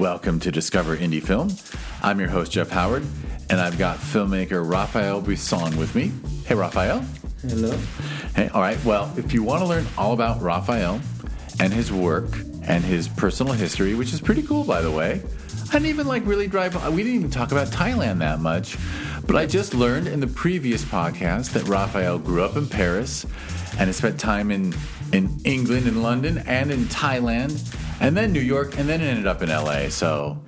Welcome to Discover Indie Film. I'm your host, Jeff Howard, and I've got filmmaker Raphael Buisson with me. Hey, Raphael. Hello. Hey, all right. Well, if you want to learn all about Raphael and his work and his personal history, which is pretty cool, by the way, I didn't even we didn't even talk about Thailand that much, but I just learned in the previous podcast that Raphael grew up in Paris and has spent time in England, in London, and in Thailand, and then New York, and then ended up in LA. So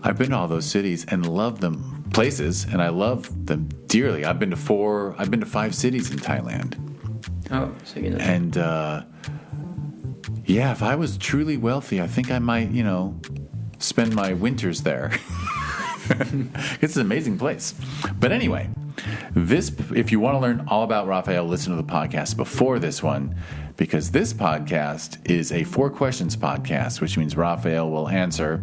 I've been to all those cities and love them places, and I love them dearly. I've been to 5 cities in Thailand. Oh, so you know. And yeah, if I was truly wealthy, I think I might, spend my winters there. It's an amazing place. But anyway, if you want to learn all about Raphael, listen to the podcast before this one, because this podcast is a 4 questions podcast, which means Raphael will answer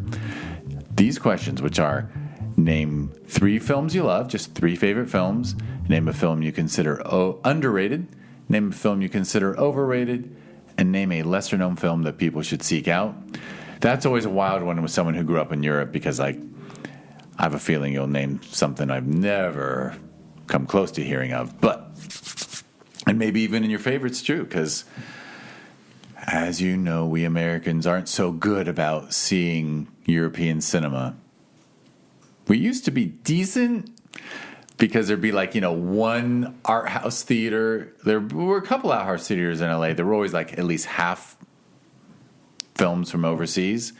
these questions, which are: name 3 films you love, just 3 favorite films; name a film you consider underrated; name a film you consider overrated; and name a lesser-known film that people should seek out. That's always a wild one with someone who grew up in Europe, because I have a feeling you'll name something I've never come close to hearing of. And maybe even in your favorites too, because as you know, we Americans aren't so good about seeing European cinema. We used to be decent, because there'd be one art house theater. There were a couple art house theaters in LA. There were always at least half films from overseas.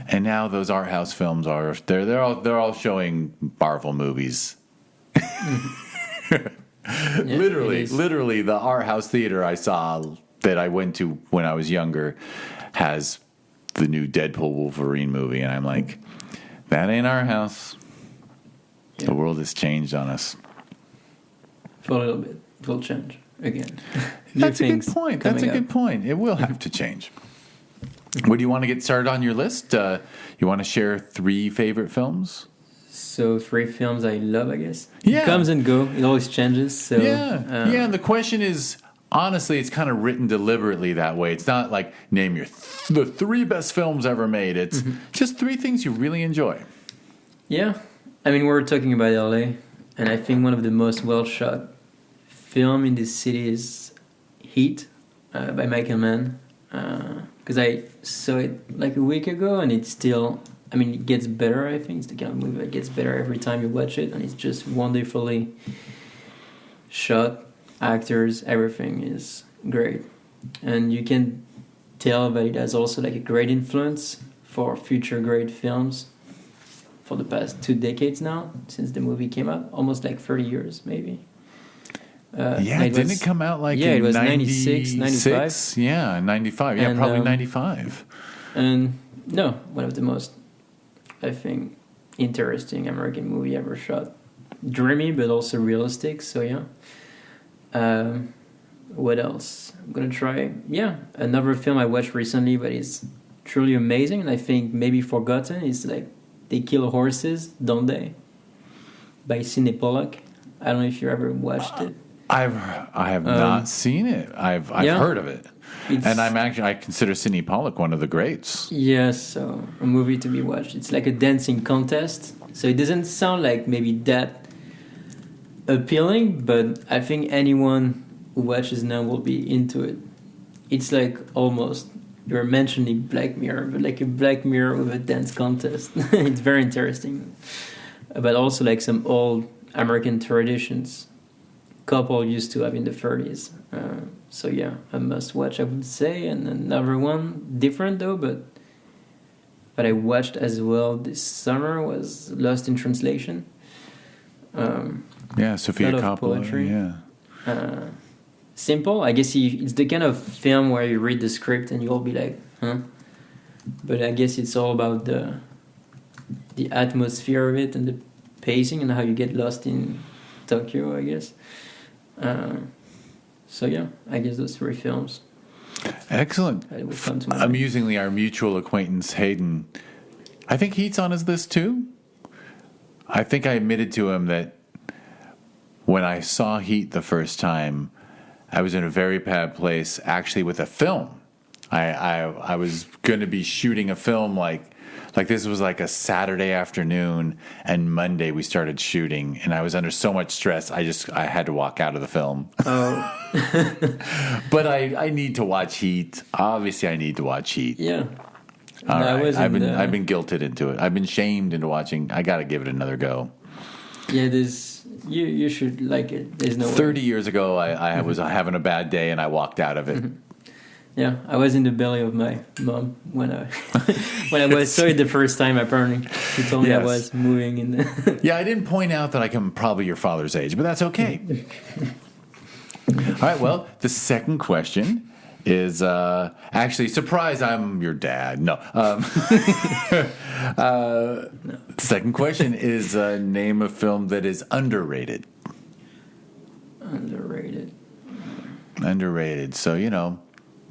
And now those art house films they're all showing Marvel movies. Yeah, literally the art house theater I saw that I went to when I was younger has the new Deadpool Wolverine movie, and I'm like, that ain't our house. Yeah. The world has changed on us. For a little bit. It will change again. That's a good point. It will have to change. What do you want to get started on your list? You want to share 3 favorite films? So 3 films I love, I guess. Yeah. It comes and go. It always changes. So yeah. And the question is, honestly, it's kind of written deliberately that way. It's not like name the 3 best films ever made. It's just 3 things you really enjoy. Yeah. I mean, we're talking about LA, and I think one of the most well-shot film in this city is Heat by Michael Mann. Because I saw it a week ago, and it's still, it gets better, I think. It's the kind of movie that gets better every time you watch it, and it's just wonderfully shot. Actors, everything is great. And you can tell that it has also a great influence for future great films for the past 2 decades now, since the movie came out. Almost 30 years, maybe. Didn't it come out in it was 96, 95? Yeah, 95. Yeah, and, probably 95. And no, one of the most, I think, interesting American movie ever shot. Dreamy, but also realistic, so yeah. What else? I'm going to try, another film I watched recently, but it's truly amazing, and I think maybe forgotten, is They Kill Horses, Don't They? By Sidney Pollack. I don't know if you ever watched it. I have not seen it. I've heard of it, and I consider Sidney Pollack one of the greats. Yes, so a movie to be watched. It's like a dancing contest, so it doesn't sound like maybe that appealing, but I think anyone who watches now will be into it. It's almost, you're mentioning Black Mirror, but a Black Mirror with a dance contest. It's very interesting, but also some old American traditions couple used to have in the 30s. So yeah, a must watch, I would say. And another one, different though, but I watched as well this summer, was Lost in Translation. Sophia Coppola. Poetry. Yeah. Simple. I guess it's the kind of film where you read the script and you'll be like, huh? But I guess it's all about the atmosphere of it and the pacing and how you get lost in Tokyo, I guess. So yeah, I guess those 3 films. Excellent. Amusingly, our mutual acquaintance Hayden, I think Heat's on his list too. I think I admitted to him that when I saw Heat the first time, I was in a very bad place actually with a film. I was going to be shooting a film Like this was like a Saturday afternoon, and Monday we started shooting, and I was under so much stress. I had to walk out of the film. Oh, But I need to watch Heat. Obviously, I need to watch Heat. yeah. All No, I right. was I've in been guilted into it. I've been shamed into watching. I got to give it another go. Yeah, there's you should like it. There's no way. 30 years ago, I was having a bad day, and I walked out of it. Yeah, I was in the belly of my mom when I when I saw it the first time. Apparently, she told me I Yes. was moving in. Yeah, I didn't point out that I'm probably your father's age, but that's okay. All right, well, the second question is actually, surprise, I'm your dad. No. The second question is name a film that is underrated. Underrated. Underrated. So,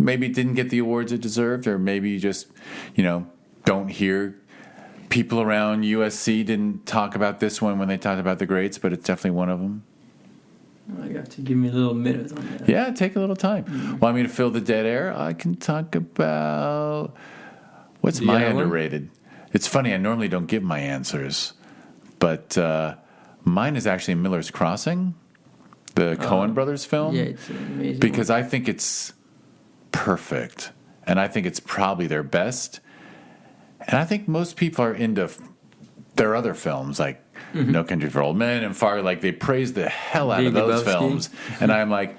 maybe it didn't get the awards it deserved, or maybe you just, don't hear people around USC didn't talk about this one when they talked about the greats, but it's definitely one of them. You have to give me a little minute on that. Yeah, take a little time. Want me to fill the dead air? I can talk about what's The my other one? underrated. It's funny, I normally don't give my answers, but mine is actually Miller's Crossing, the Coen brothers film. Yeah, it's an amazing. Because I think it's perfect, and I think it's probably their best. And I think most people are into their other films, like No Country for Old Men and Far. Like they praise the hell out of Big those Lebowski. films, and I'm like,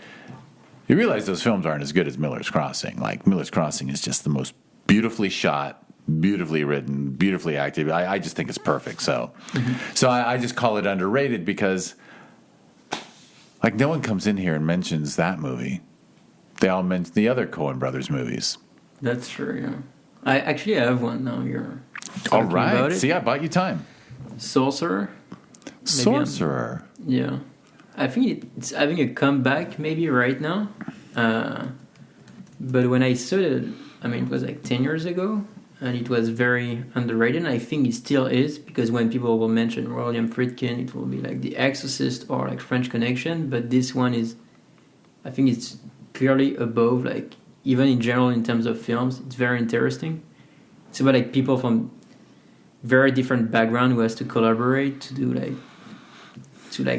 you realize those films aren't as good as Miller's Crossing. Like Miller's Crossing is just the most beautifully shot, beautifully written, beautifully acted. I just think it's perfect. So, I just call it underrated because, like, no one comes in here and mentions that movie. They all mention the other Coen brothers movies. That's true. Yeah, I actually have one now. You're All talking right. about it. See, I bought you time. Sorcerer. Sorcerer. Yeah, I think it's having a comeback maybe right now. But when I saw it, I mean, it was like 10 years ago, and it was very underrated. And I think it still is, because when people will mention William Friedkin, it will be like The Exorcist or like French Connection. But this one is, I think it's clearly above, like, even in general in terms of films, it's very interesting. It's about like people from very different background who has to collaborate to do like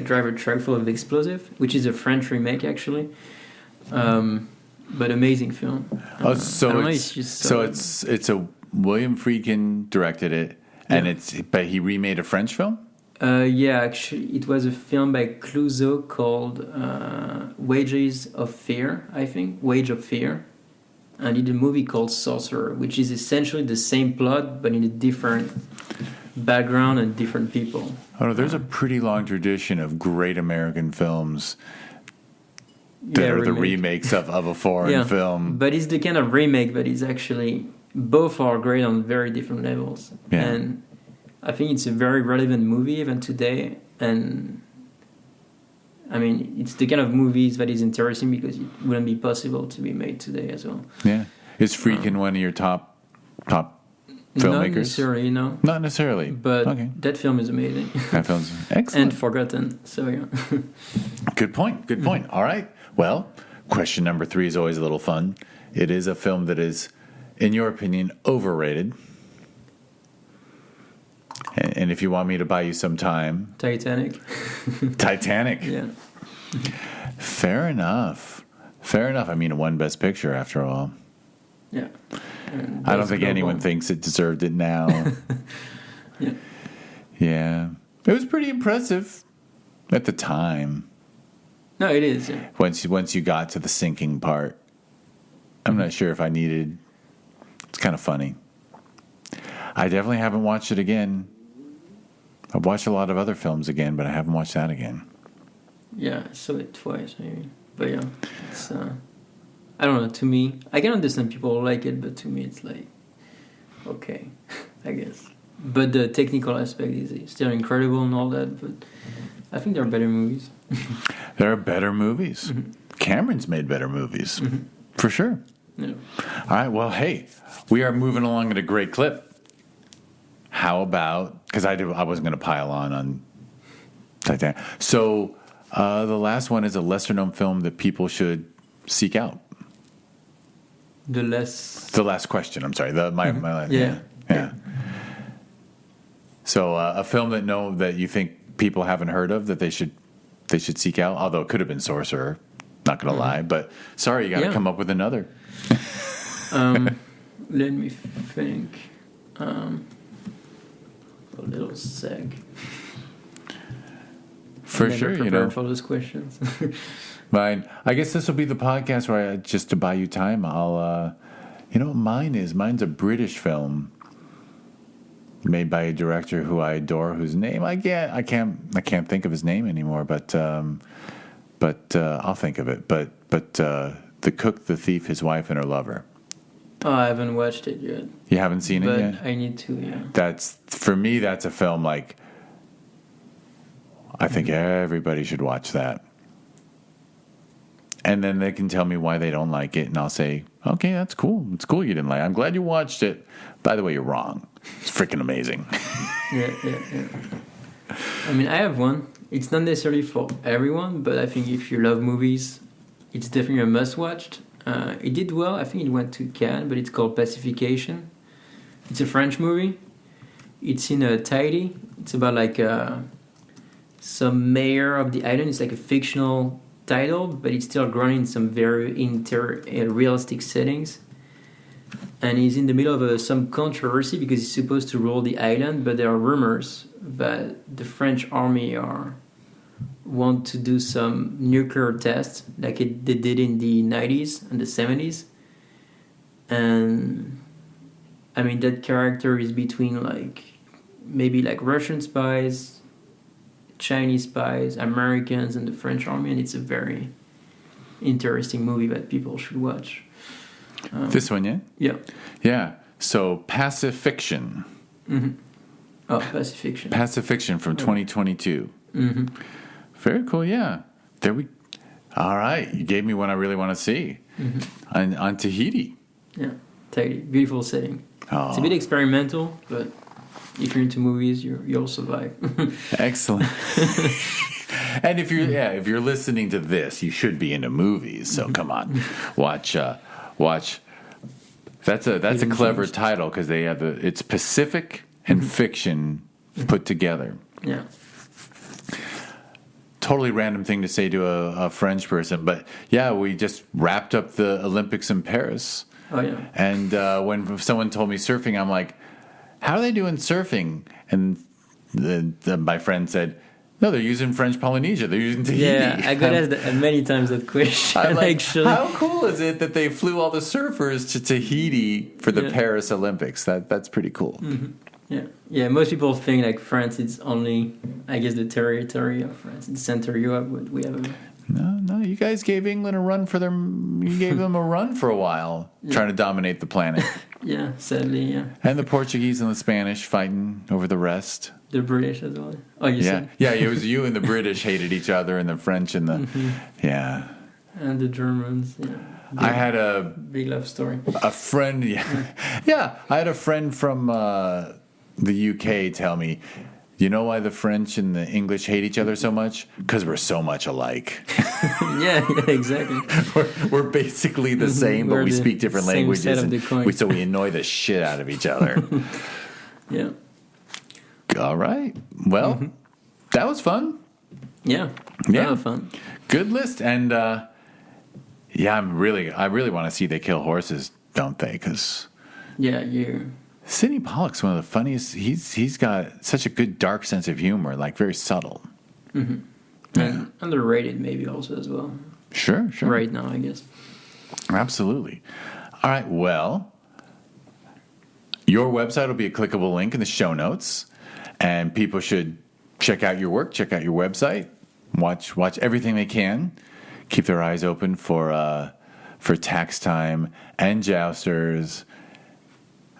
drive a truck full of explosive, which is a French remake actually. But amazing film. Oh, I so don't know, it's just so it's a William Friedkin directed it, and but he remade a French film. Yeah, actually, it was a film by Clouseau called Wages of Fear, I think. Wage of Fear. And he did a movie called Sorcerer, which is essentially the same plot, but in a different background and different people. Oh, no, there's a pretty long tradition of great American films that are the remakes of a foreign film. But it's the kind of remake that is actually, both are great on very different levels. Yeah. And I think it's a very relevant movie even today. And I mean, it's the kind of movies that is interesting because it wouldn't be possible to be made today as well. Yeah. Is Friedkin one of your top filmmakers? Not necessarily, no. Not necessarily. But okay. that film is amazing. That film's excellent. And forgotten. So, yeah. Good point. Good point. All right. Well, question number 3 is always a little fun. It is a film that is, in your opinion, overrated. And if you want me to buy you some time, Titanic. Titanic. Yeah. Fair enough. Fair enough. I mean, it won Best Picture after all. Yeah. I don't think anyone thinks it deserved it now. Yeah. Yeah. It was pretty impressive at the time. No, it is. Yeah. Once you got to the sinking part. I'm not sure if I needed. It's kind of funny. I definitely haven't watched it again. I've watched a lot of other films again, but I haven't watched that again. Yeah, I saw it twice maybe. But yeah, it's I don't know, to me, I can understand people who like it, but to me it's like, okay, I guess. But the technical aspect is still incredible and all that, but I think there are better movies. There are better movies. Mm-hmm. Cameron's made better movies, for sure. Yeah. All right, well, hey, we are moving along at a great clip. How about, because I wasn't going to pile on Titanic. So the last one is a lesser-known film that people should seek out. The last question, I'm sorry. My last, Yeah. So a film that you think people haven't heard of that they should seek out. Although it could have been Sorcerer. Not gonna lie, but sorry, you got to come up with another. Let me think. A little sec. For sure, for those questions. Mine. I guess this will be the podcast where just to buy you time, I'll. Mine's a British film made by a director who I adore, whose name I can't think of his name anymore, but I'll think of it. But The Cook, the Thief, His Wife, and Her Lover. Oh, I haven't watched it yet. You haven't seen it yet? But I need to, yeah. For me, that's a film like I think everybody should watch that. And then they can tell me why they don't like it, and I'll say, okay, that's cool. It's cool you didn't like it. I'm glad you watched it. By the way, you're wrong. It's freaking amazing. Yeah. I mean, I have one. It's not necessarily for everyone, but I think if you love movies, it's definitely a must-watch. It did well. I think it went to Cannes, but it's called Pacification. It's a French movie. It's in Tahiti. It's about like some mayor of the island. It's like a fictional title, but it's still grounded in some very realistic settings. And he's in the middle of some controversy because he's supposed to rule the island, but there are rumors that the French army want to do some nuclear tests like they did in the 90s and the 70s. And I mean, that character is between maybe Russian spies, Chinese spies, Americans, and the French army, and it's a very interesting movie that people should watch. This one, yeah? Yeah. Yeah. So, Pacifiction. Mm-hmm. Oh, Pacifiction. Pacifiction from 2022. Mm-hmm. Very cool, yeah. All right. You gave me one I really want to see. Mm-hmm. On Tahiti. Yeah. Tahiti. Beautiful setting. Oh. It's a bit experimental, but if you're into movies, you'll survive. Excellent. And if you're listening to this, you should be into movies. So come on, watch. That's a clever title because they have it's Pacific and fiction put together. Yeah. Totally random thing to say to a French person, but yeah, we just wrapped up the Olympics in Paris. Oh yeah. And when someone told me surfing, I'm like, how are they doing surfing? And my friend said, no, they're using French Polynesia. They're using Tahiti. Yeah, I got asked many times that question. I'm like, actually. How cool is it that they flew all the surfers to Tahiti for the Paris Olympics? That's pretty cool. Mm-hmm. Yeah. Most people think France, it's only, I guess, the territory of France. In Central Europe, but we have No, you guys gave England a run for You gave them a run for a while, trying to dominate the planet. Yeah, sadly, yeah. And the Portuguese and the Spanish fighting over the rest. The British as well. Oh, you said? Yeah, it was you and the British hated each other, and the French and the and the Germans. Yeah, I had a big love story. A friend, I had a friend from the UK tell me, you know why the French and the English hate each other so much? Because we're so much alike. yeah, exactly. we're basically the same, but we speak different languages, and so we annoy the shit out of each other. Yeah. All right. Well, that was fun. Yeah. That was fun. Good list. And I really want to see they kill horses, don't they? Because Sidney Pollack's one of the funniest. He's got such a good dark sense of humor, very subtle. Mm-hmm. Yeah. And underrated maybe also as well. Sure. Right now, I guess. Absolutely. All right. Well, your website will be a clickable link in the show notes. And people should check out your work, check out your website, watch everything they can, keep their eyes open for Tax Time and Jousters.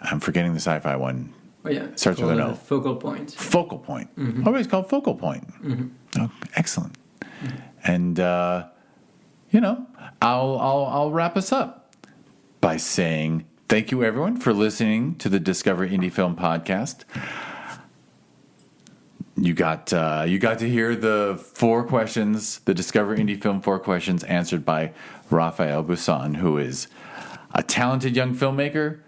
I'm forgetting the sci-fi one. Oh yeah, starts with an O. Focal Point. Focal Point. Mm-hmm. Always called Focal Point. Mm-hmm. Oh, excellent. Mm-hmm. And I'll wrap us up by saying thank you everyone for listening to the Discover Indie Film Podcast. You got to hear the 4 questions, the Discover Indie Film 4 questions answered by Raphael Buisson, who is a talented young filmmaker,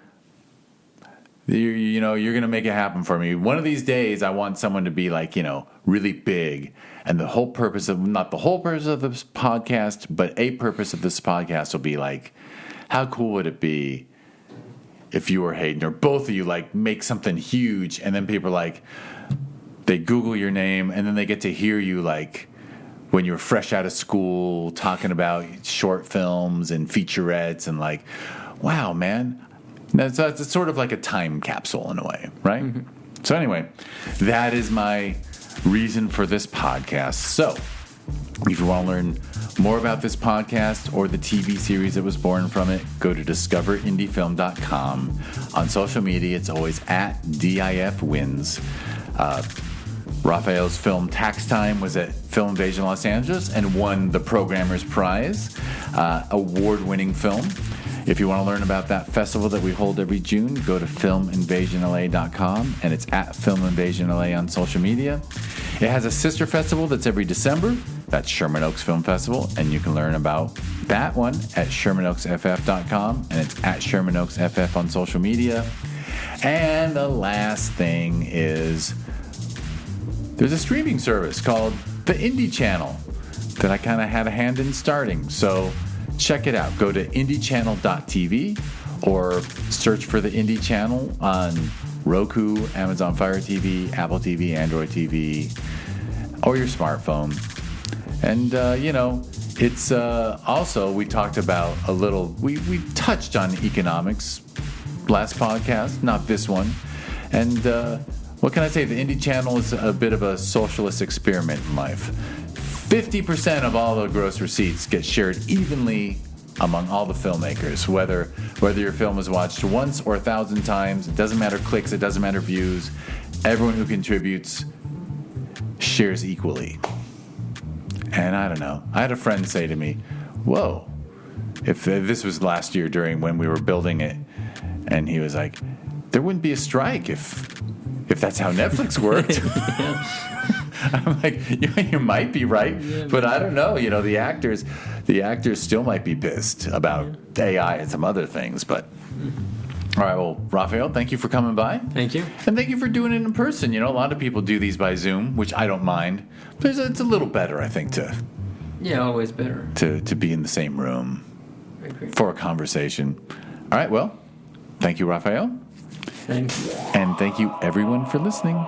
You know, you're going to make it happen for me. One of these days, I want someone to be like, you know, really big. And the whole purpose of, not the whole purpose of this podcast, but a purpose of this podcast will be like, how cool would it be if you or Hayden or both of you like make something huge, and then people are like, they Google your name, and then they get to hear you like when you're fresh out of school talking about short films and featurettes and like, wow, man. It's sort of like a time capsule in a way, right? Mm-hmm. So anyway, that is my reason for this podcast. So if you want to learn more about this podcast or the TV series that was born from it, go to discoverindiefilm.com. On social media, it's always at DIFWins. Raphael's film Tax Time was at Film Invasion Los Angeles and won the Programmer's Prize, award-winning film. If you want to learn about that festival that we hold every June, go to filminvasionla.com, and it's at Film Invasion LA on social media. It has a sister festival that's every December. That's Sherman Oaks Film Festival, and you can learn about that one at ShermanOaksFF.com, and it's at Sherman Oaks FF on social media. And the last thing is there's a streaming service called the Indie Channel that I kind of had a hand in starting. So check it out. Go to indiechannel.tv or search for the Indie Channel on Roku, Amazon Fire TV, Apple TV, Android TV, or your smartphone. And, you know, it's also, we talked about a little, we touched on economics last podcast, not this one. And what can I say? The Indie Channel is a bit of a socialist experiment in life. 50% of all the gross receipts get shared evenly among all the filmmakers, whether your film was watched once or 1,000 times. It doesn't matter clicks, it doesn't matter views. Everyone who contributes shares equally. And I don't know. I had a friend say to me, whoa, if this was last year during when we were building it, and he was like, there wouldn't be a strike if that's how Netflix worked. I'm like, you might be right, but I don't know. You know, the actors still might be pissed about AI and some other things. But all right, well, Raphael, thank you for coming by. Thank you, and thank you for doing it in person. You know, a lot of people do these by Zoom, which I don't mind, but it's a little better, I think, always better to be in the same room for a conversation. All right, well, thank you, Raphael. Thank you, and thank you, everyone, for listening.